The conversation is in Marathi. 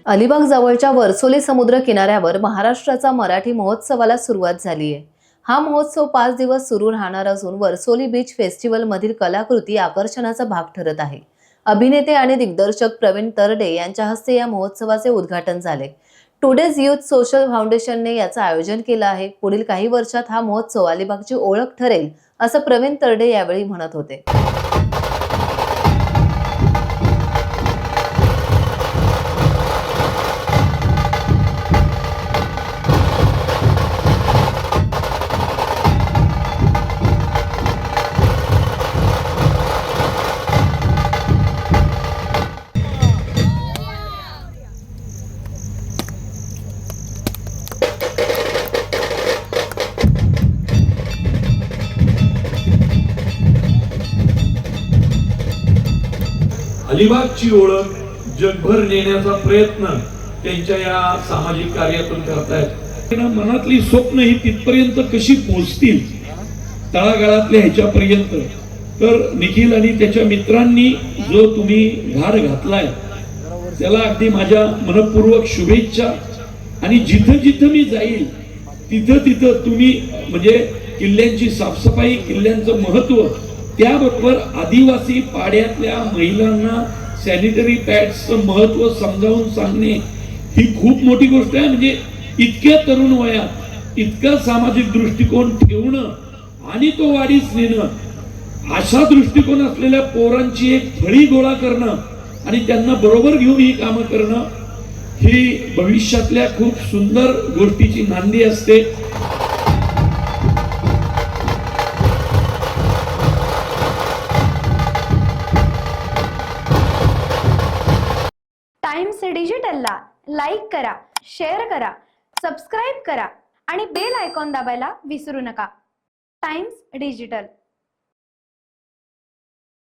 अलिबाग जवळच्या वर्सोली समुद्र किनाऱ्यावर महाराष्ट्राचा मराठी महोत्सवाला सुरुवात झाली आहे। हा महोत्सव 5 दिवस सुरू राहणार असून वर्सोली बीच फेस्टिवल मधील कलाकृती आकर्षणाचा भाग ठरत आहे। अभिनेते आणि दिग्दर्शक प्रवीण तरडे यांच्या हस्ते या महोत्सवाचे उद्घाटन झाले। टुडेज यूथ सोशल फाउंडेशनने याचं आयोजन केलं आहे। पुढील काही वर्षात हा महोत्सव अलिबागची ओळख ठरेल असं प्रवीण तरडे यावेळी म्हणत होते। अलिबागची ओळख जगभर नेण्याचा प्रयत्न त्यांच्या या सामाजिक कार्यातून करतायत। मनातली स्वप्न ही तिथपर्यंत कशी पोहोचतील तळागाळातल्या ह्याच्यापर्यंत, तर निखिल आणि त्याच्या मित्रांनी जो तुम्ही घाट घातलाय त्याला अगदी माझ्या मनपूर्वक शुभेच्छा। आणि जिथं जिथं मी जाईल तिथं तिथं तुम्ही म्हणजे किल्ल्यांची साफसफाई, किल्ल्यांचं महत्व, त्याबरोबर आदिवासी पाड्यातल्या महिलांना सॅनिटरी पॅड्सचं महत्व समजावून सांगणे ही खूप मोठी गोष्ट आहे। म्हणजे इतक्या तरुण वयात इतका सामाजिक दृष्टिकोन ठेवणं आणि तो वाढीस नेणं, अशा दृष्टिकोन असलेल्या पोरांची एक फळी गोळा करणं आणि त्यांना बरोबर घेऊन ही कामं करणं ही भविष्यातल्या खूप सुंदर गोष्टीची नांदी असते। टाइम्स डिजिटलला लाईक करा, शेअर करा, सबस्क्राईब करा आणि बेल आयकॉन दाबायला विसरू नका। Times digital.